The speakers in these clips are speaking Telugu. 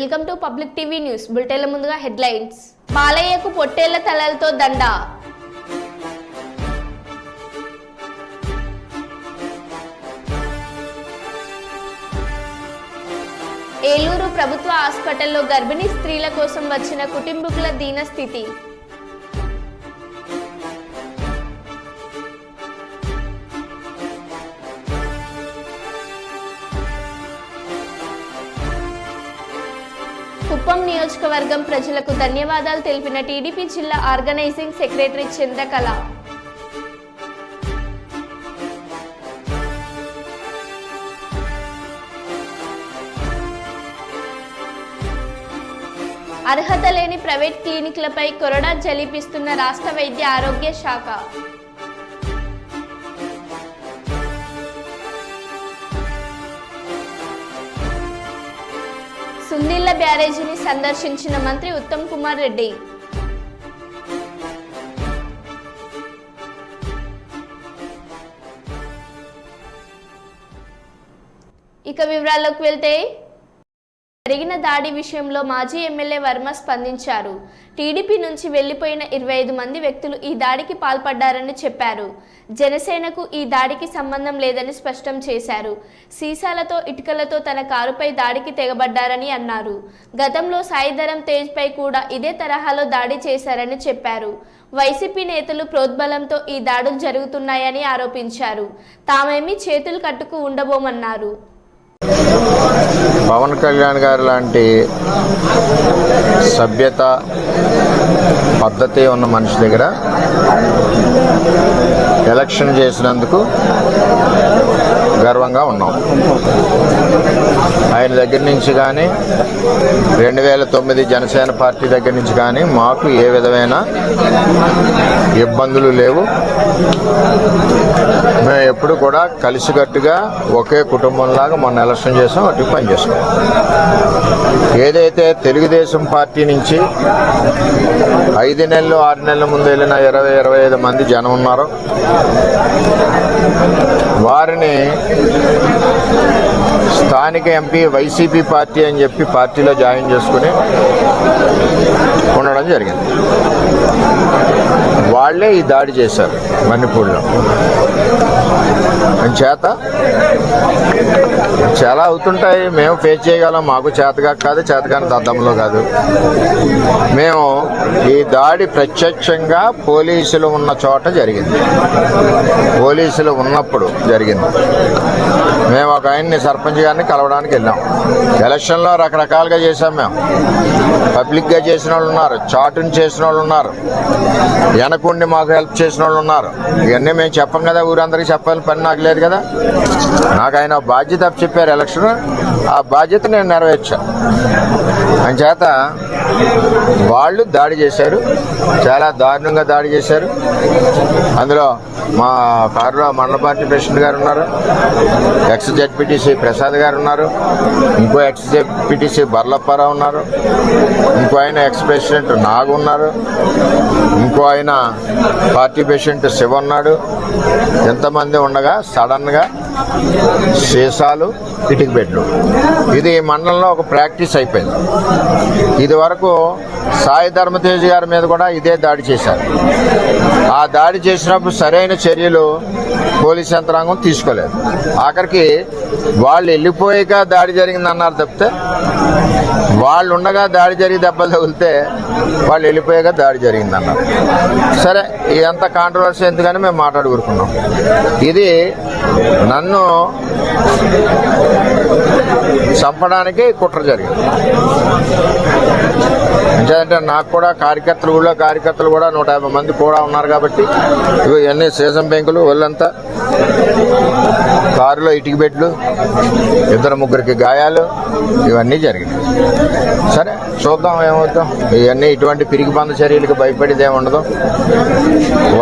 Welcome to public TV news. బులెటిన్ల ముందుగా హెడ్లైన్స్. బాలయ్యకు పొట్టేళ్ల తలలతో దండ. ఏలూరు ప్రభుత్వ హాస్పిటల్లో గర్భిణీ స్త్రీల కోసం వచ్చిన కుటుంబీకుల దీనస్థితి. కుప్పం నియోజకవర్గం ప్రజలకు ధన్యవాదాలు తెలిపిన టీడీపీ జిల్లా ఆర్గనైజింగ్ సెక్రటరీ చంద్రకళ. అర్హత లేని ప్రైవేట్ క్లినిక్లపై కొరడా జలిపిస్తున్న రాష్ట్ర వైద్య ఆరోగ్య శాఖ. సుందిళ్ల బ్యారేజీని సందర్శించిన మంత్రి ఉత్తమ్ కుమార్ రెడ్డి. ఇక వివరాల్లోకి వెళ్తే, జరిగిన దాడి విషయంలో మాజీ ఎమ్మెల్యే వర్మ స్పందించారు. టీడీపీ నుంచి వెళ్లిపోయిన 25 మంది వ్యక్తులు ఈ దాడికి పాల్పడ్డారని చెప్పారు. జనసేనకు ఈ దాడికి సంబంధం లేదని స్పష్టం చేశారు. సీసాలతో ఇటుకలతో తన కారుపై దాడికి తెగబడ్డారని అన్నారు. గతంలో సాయిధరం తేజ్ పై కూడా ఇదే తరహాలో దాడి చేశారని చెప్పారు. వైసీపీ నేతలు ప్రోద్బలంతో ఈ దాడులు జరుగుతున్నాయని ఆరోపించారు. తామేమీ చేతులు కట్టుకు ఉండబోమన్నారు. పవన్ కళ్యాణ్ గారు లాంటి సభ్యత పద్ధతి ఉన్న మనిషి దగ్గర ఎలక్షన్ చేసినందుకు గర్వంగా ఉన్నాం. ఆయన దగ్గర నుంచి కానీ 2009 జనసేన పార్టీ దగ్గర నుంచి కానీ మాకు ఏ విధమైన ఇబ్బందులు లేవు. మేము ఎప్పుడు కూడా కలిసికట్టుగా ఒకే కుటుంబంలాగా మొన్న ఎలక్షన్ చేసాం, అటు పనిచేసాం. ఏదైతే తెలుగుదేశం పార్టీ నుంచి 5 నెలలు 6 నెలల ముందు వెళ్ళిన 20-25 మంది జనం ఉన్నారో వారిని స్థానిక ఎంపీ వైసీపీ పార్టీ అని చెప్పి పార్టీలో జాయిన్ చేసుకుని ఉండడం జరిగింది. వాళ్లే ఈ దాడి చేశారు మణిపూర్లో. చేత చాలా అవుతుంటాయి, మేము ఫేస్ చేయగలం. మాకు చేతగా కాదు, చేతగాని దద్దంలో కాదు. మేము ఈ దాడి ప్రత్యక్షంగా పోలీసులు ఉన్న చోట జరిగింది, పోలీసులు ఉన్నప్పుడు జరిగింది. మేము ఒక ఆయన్ని సర్పంచ్ గారిని కలవడానికి వెళ్ళాం. ఎలక్షన్లో రకరకాలుగా చేశాం. మేము పబ్లిక్గా చేసిన వాళ్ళు ఉన్నారు, చాటుని చేసిన వాళ్ళు ఉన్నారు, వెనకుండి మాకు హెల్ప్ చేసిన వాళ్ళు ఉన్నారు. ఇవన్నీ మేము చెప్పం కదా, ఊరందరికీ చెప్పాలని పని నాకు లేదు కదా. నాకు ఆయన బాధ్యత చెప్పారు ఎలక్షన్, ఆ బాధ్యత నేను నెరవేర్చాను. అంచేత వాళ్ళు దాడి చేశారు, చాలా దారుణంగా దాడి చేశారు. అందులో మా కారులో మండల పార్టీ ప్రెసిడెంట్ గారు ఉన్నారు, ఎక్స్ జెడ్పీటీసీ ప్రసాద్ గారు ఉన్నారు, ఇంకో ఎక్స్ జెడ్పీటీసీ బర్లప్పారావు ఉన్నారు, ఇంకో ఆయన ఎక్స్ ప్రెసిడెంట్ నాగు ఉన్నారు, ఇంకో ఆయన పార్టీ ప్రెసిడెంట్ శివ ఉన్నాడు. ఎంతమంది ఉండగా సడన్ గా సీసాలు, ఇటుక బెడ్లు, ఇది మండలంలో ఒక ప్రాక్టీస్ అయిపోయింది. ఇది వరకు సాయి ధర్మతేజ్ గారి మీద కూడా ఇదే దాడి చేశారు. ఆ దాడి చేసినప్పుడు సరైన చర్యలు పోలీస్ యంత్రాంగం తీసుకోలేదు. ఆఖరికి వాళ్ళు వెళ్ళిపోయాక దాడి జరిగిందన్నారు తప్పితే, వాళ్ళు ఉండగా దాడి జరిగి దెబ్బలు తగిలితే వాళ్ళు వెళ్ళిపోయాక దాడి జరిగిందన్నారు. సరే, ఇదంతా కాంట్రవర్సీ ఎందుకని మేము మాట్లాడుకుంటున్నాం. ఇది నన్ను చంపడానికి కుట్ర జరిగింది. అంటే నాకు కూడా కార్యకర్తలు కూడా 150 మంది కూడా ఉన్నారు కాబట్టి ఇవన్నీ సీసం బెంకులు, ఒళ్ళంతా కారులో ఇటుక బెడ్లు, 2-3 గాయాలు, ఇవన్నీ జరిగినాయి. సరే చూద్దాం ఏమవుతాం. ఇవన్నీ ఇటువంటి పిరికి బంద చర్యలకు భయపడేది ఏమి ఉండదు.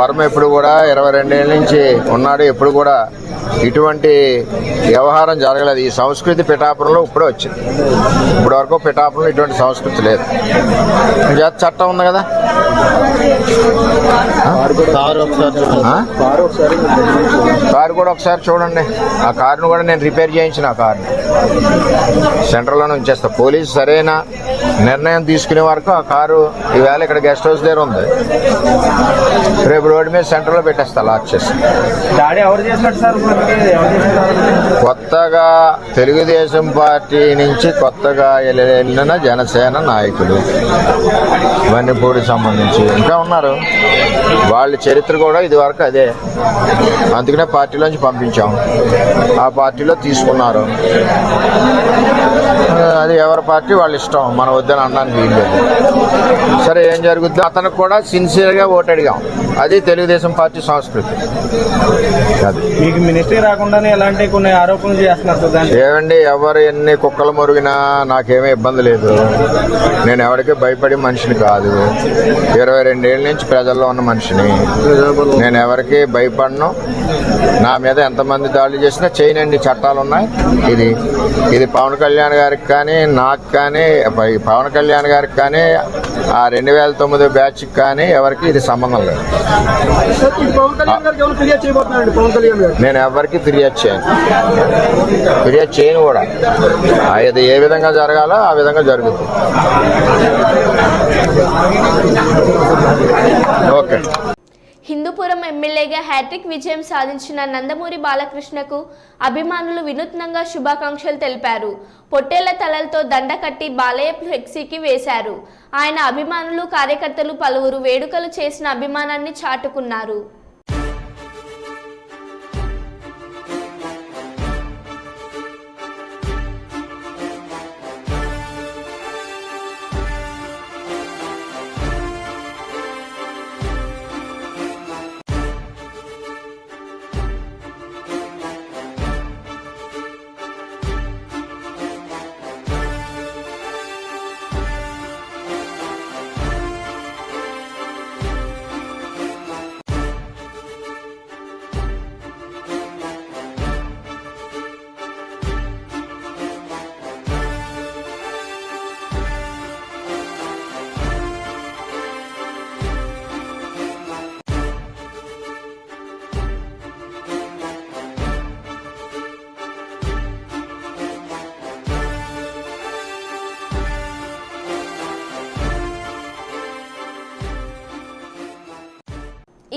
వర్మ ఎప్పుడు కూడా 22 ఏళ్ళ నుంచి ఉన్నాడు, ఎప్పుడు కూడా ఇటువంటి వ్యవహారం జరగలేదు. ఈ సంస్కృతి పిఠాపురంలో ఇప్పుడే వచ్చింది. ఇప్పటి వరకు పిఠాపురంలో ఇటువంటి సంస్కృతి లేదు. జాతి చట్టం ఉంది కదా. కారు కూడా ఒకసారి చూడండి. ఆ కారును కూడా నేను రిపేర్ చేయించిన ఆ కారుని సెంటర్లోనే ఉంచేస్తా. పోలీసు సరైన నిర్ణయం తీసుకునే వరకు ఆ కారు ఈవేళ ఇక్కడ గెస్ట్ హౌస్ దగ్గర ఉంది. రేపు రోడ్డు మీద సెంటర్లో పెట్టేస్తా లాక్ చేసి. కొత్తగా తెలుగుదేశం పార్టీ నుంచి కొత్తగా వెళ్ళిన జనసేన నాయకులు వన్నిపూడికి సంబంధించి ఇంకా ఉన్నారు. వాళ్ళ చరిత్ర కూడా ఇది వరకు అదే. అందుకనే పార్టీలోంచి పంపించాం. ఆ పార్టీలో తీసుకున్నారు. అది ఎవరి పార్టీ వాళ్ళ ఇష్టం. మనం వద్దని అనడానికి వీల్లేదు. సరే, ఏం జరుగుద్దో అతనికి కూడా సిన్సియర్గా ఓటు అడిగాం. అది తెలుగుదేశం పార్టీ సంస్కృతి. అది మీకు మినిస్ట్రీ రాకుండానే ఎలాంటి కొన్ని ఆరోపణలు చేస్తున్నారు. ఏమండి, ఎవరు ఎన్ని కుక్కలు మురిగినా నాకేమీ ఇబ్బంది లేదు. నేను ఎవరికి భయపడే మనిషిని కాదు. 22 ఏళ్ళ నుంచి ప్రజల్లో ఉన్న మనిషిని. నేను ఎవరికి భయపడను. నా మీద ఎంతమంది దాడులు చేసినా చేయనండి. చట్టాలు ఉన్నాయి. ఇది పవన్ కళ్యాణ్ గారికి కానీ నాకు కానీ పవన్ కళ్యాణ్ గారికి కానీ ఆ 2009 బ్యాచ్కి కానీ ఎవరికి ఇది సంబంధం లేదు. నేను ఎవరికి ఫిర్యాదు చేయను కూడా. అది ఏ విధంగా జరగాలో ఆ విధంగా జరుగుతుంది. ఓకే. హిందూపురం ఎమ్మెల్యేగా హ్యాట్రిక్ విజయం సాధించిన నందమూరి బాలకృష్ణకు అభిమానులు వినూత్నంగా శుభాకాంక్షలు తెలిపారు. పొట్టేళ్ల తలలతో దండ కట్టి బాలయ్య ఫ్లెక్సీకి వేశారు. ఆయన అభిమానులు, కార్యకర్తలు పలువురు వేడుకలు చేసిన అభిమానాన్ని చాటుకున్నారు.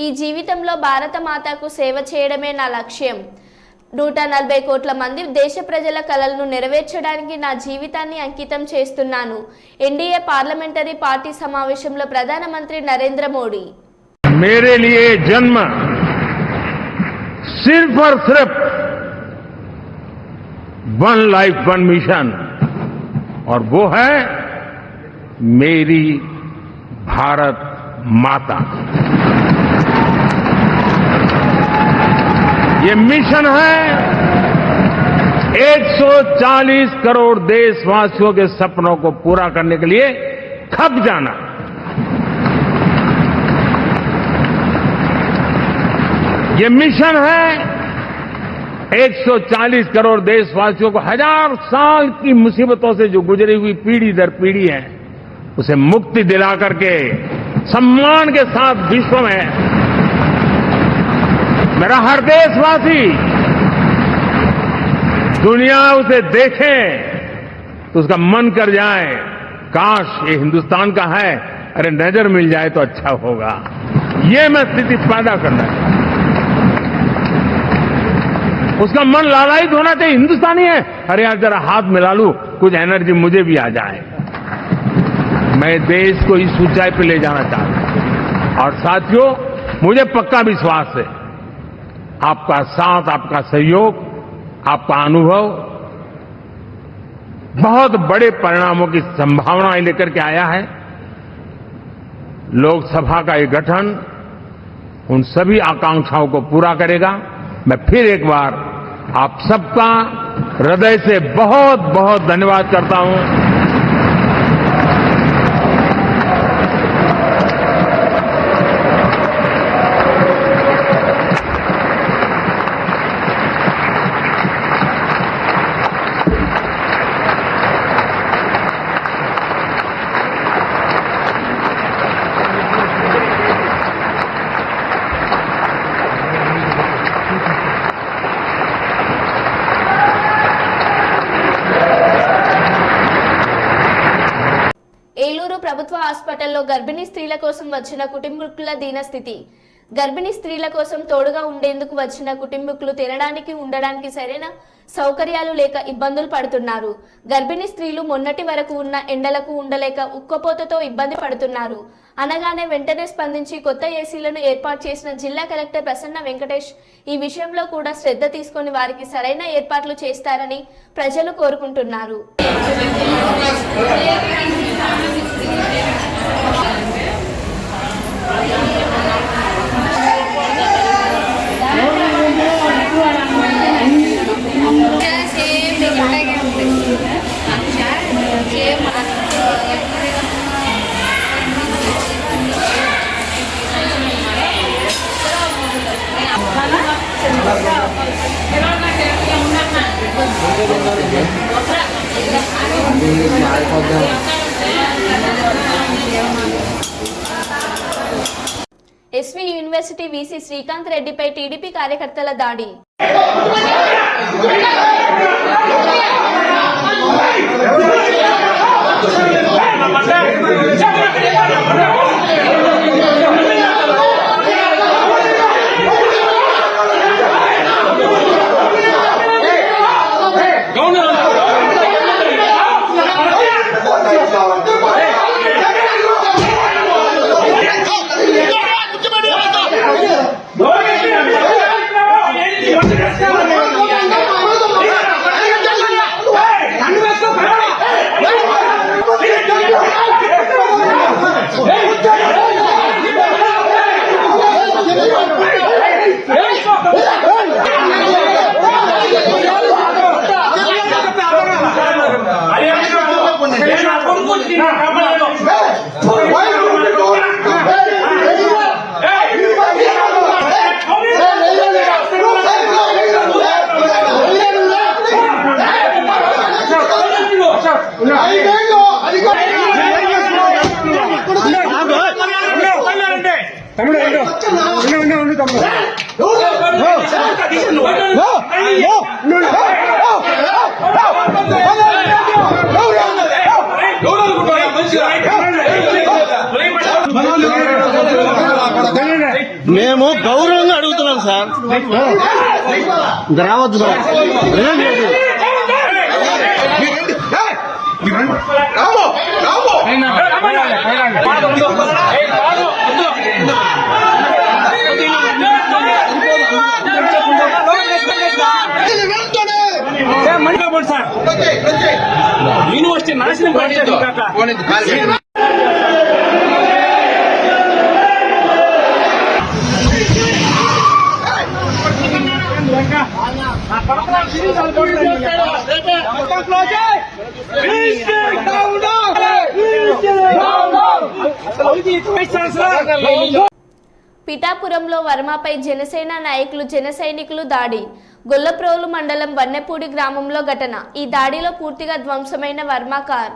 ఈ జీవితంలో భారత మాతకు సేవ చేయడమే నా లక్ష్యం. 140 కోట్ల మంది దేశ ప్రజల కలలను నెరవేర్చడానికి నా జీవితాన్ని అంకితం చేస్తున్నాను. ఎన్డీఏ పార్లమెంటరీ పార్టీ సమావేశంలో ప్రధానమంత్రి నరేంద్ర మోడీ. मेरे लिए जन्म सिर्फ और सिर्फ वन लाइफ वन मिशन, और वो है मेरी भारत माता. ये मिशन है 140 करोड़ देशवासियों के सपनों को पूरा करने के लिए खप जाना. ये मिशन है 140 करोड़ देशवासियों को 1000 साल की मुसीबतों से जो गुजरी हुई पीढ़ी दर पीढ़ी है, उसे मुक्ति दिला करके सम्मान के साथ विश्व में मेरा हर देशवासी दुनिया उसे देखे तो उसका मन कर जाए, काश ये हिंदुस्तान का है, अरे नजर मिल जाए तो अच्छा होगा. ये मैं स्थिति पैदा करना है. उसका मन लालायित होना चाहिए. हिंदुस्तानी है, अरे यार जरा हाथ मिला लूं, कुछ एनर्जी मुझे भी आ जाए. मैं देश को इस ऊंचाई पे ले जाना चाहता हूं. और साथियों, मुझे पक्का विश्वास है आपका साथ, आपका सहयोग, आपका अनुभव बहुत बड़े परिणामों की संभावनाएं लेकर के आया है. लोकसभा का ये गठन उन सभी आकांक्षाओं को पूरा करेगा. मैं फिर एक बार आप सबका हृदय से बहुत बहुत धन्यवाद करता हूं. ఏలూరు ప్రభుత్వ హాస్పిటల్లో గర్భిణీ స్త్రీల కోసం వచ్చిన కుటుంబీకుల దీనస్థితి. గర్భిణీ స్త్రీల కోసం తోడుగా ఉండేందుకు వచ్చిన కుటుంబీకులు తినడానికి ఉండడానికి సరైన సౌకర్యాలు లేక ఇబ్బందులు పడుతున్నారు. గర్భిణీ స్త్రీలు మొన్నటి వరకు ఉన్న ఎండలకు ఉండలేక ఉక్కపోతతో ఇబ్బంది పడుతున్నారు. అనగానే వెంటనే స్పందించి కొత్త ఏసీలను ఏర్పాటు చేసిన జిల్లా కలెక్టర్ ప్రసన్న వెంకటేష్ ఈ విషయంలో కూడా శ్రద్ధ తీసుకొని వారికి సరైన ఏర్పాట్లు చేస్తారని ప్రజలు కోరుకుంటున్నారు. ఎస్వి యూనివర్సిటీ వీసీ శ్రీకాంత్ రెడ్డిపై టీడీపీ కార్యకర్తల దాడి. మేము గౌరవంగా అడుగుతున్నాం సార్. రావద్దు సార్. యూనివర్సిటీ నాశనం పిఠాపురంలో వర్మపై జనసేన నాయకులు జన సైనికులు దాడి. గొల్లప్రోలు మండలం వన్నెపూడి గ్రామంలో ఘటన. ఈ దాడిలో పూర్తిగా ధ్వంసమైన వర్మ కార్.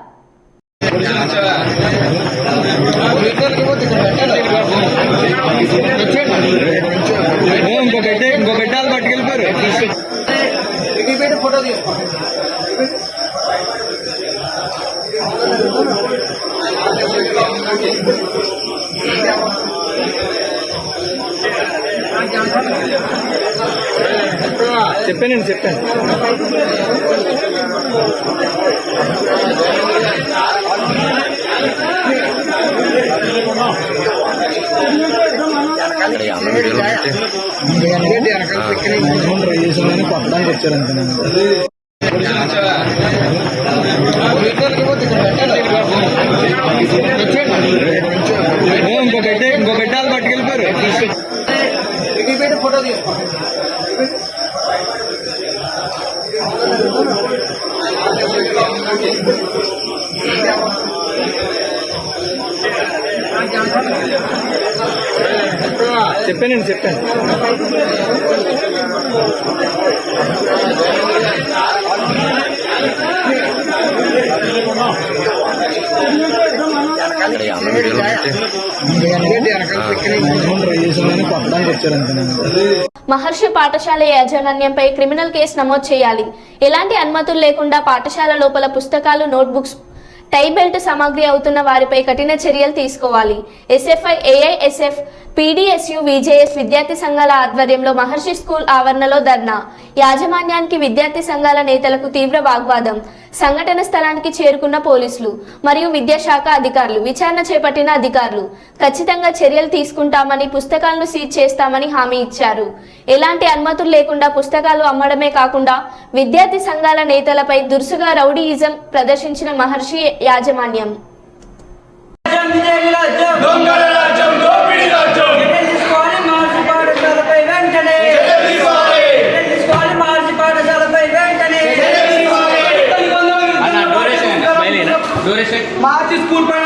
ఇంకో గడ్డాలు పట్టుకెళ్ళిపోయారు. ఫోటో తీసుకో. చెప్పాను. కొట్టడానికి వచ్చారంటే ఇంకో గడ్డాలు పట్టుకెళ్ళిపోయారు. ఫోటో తీసుకో. చెప్పాను. కొట్టడానికి వచ్చారంటే మహర్షి పాఠశాల యాజమాన్యంపై క్రిమినల్ కేసు నమోదు చేయాలి. ఎలాంటి అనుమతులు లేకుండా పాఠశాల లోపల పుస్తకాలు, నోట్బుక్స్ టై బెల్ట్ సామాగ్రి అవుతున్న వారిపై కఠిన చర్యలు తీసుకోవాలి. ఎస్ఎఫ్ఐ, ఏఐఎస్ఎఫ్, పీడీఎస్యు, విజేఎస్ విద్యార్థి సంఘాల ఆధ్వర్యంలో మహర్షి స్కూల్ ఆవరణలో ధర్నా. యాజమాన్యానికి విద్యార్థి సంఘాల నేతలకు తీవ్ర వాగ్వాదం. సంఘటన స్థలానికి చేరుకున్న పోలీసులు మరియు విద్యాశాఖ అధికారులు. విచారణ చేపట్టిన అధికారులు ఖచ్చితంగా చర్యలు తీసుకుంటామని, పుస్తకాలను సీజ్ చేస్తామని హామీ ఇచ్చారు. ఎలాంటి అనుమతులు లేకుండా పుస్తకాలు అమ్మడమే కాకుండా విద్యార్థి సంఘాల నేతలపై దురుసుగా రౌడీయిజం ప్రదర్శించిన మహర్షి యాజమాన్యం. మార్చి స్కూల్ పైన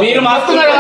మీరు మాస్తున్నారు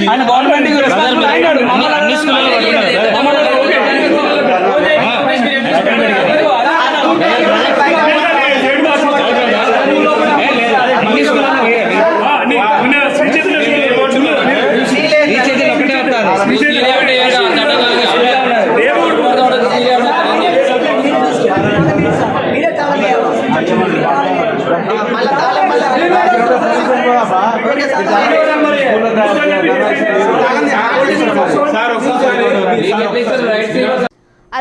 ఆయన గవర్నమెంట్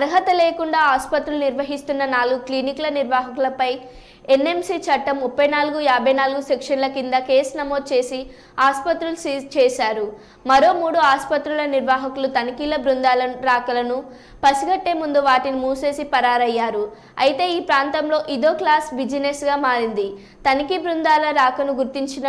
అర్హత లేకుండా ఆసుపత్రులు నిర్వహిస్తున్న 4 క్లినిక్ల నిర్వాహకులపై ఎన్ఎంసీ చట్టం 34-54 సెక్షన్ల కింద కేసు నమోదు చేసి ఆసుపత్రులు సీజ్ చేశారు. మరో 3 ఆసుపత్రుల నిర్వాహకులు తనిఖీల బృందాల రాకలను పసిగట్టే ముందు వాటిని మూసేసి పరారయ్యారు. అయితే ఈ ప్రాంతంలో ఇదో క్లాస్ బిజినెస్గా మారింది. తనిఖీ బృందాల రాకను గుర్తించిన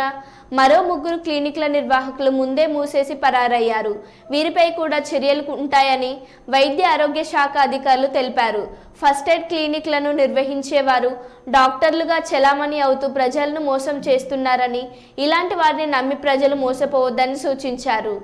మరో 3 క్లినిక్ల నిర్వాహకులు ముందే మూసేసి పరారయ్యారు. వీరిపై కూడా చర్యలు ఉంటాయని వైద్య ఆరోగ్య శాఖ అధికారులు తెలిపారు. ఫస్ట్ ఎయిడ్ క్లినిక్లను నిర్వహించేవారు డాక్టర్లుగా చెలామణి అవుతూ ప్రజలను మోసం చేస్తున్నారని, ఇలాంటి వారిని నమ్మి ప్రజలు మోసపోవద్దని సూచించారు.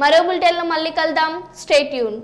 మరో బులెటిన్లో మళ్ళీ కలుద్దాం. Stay tune.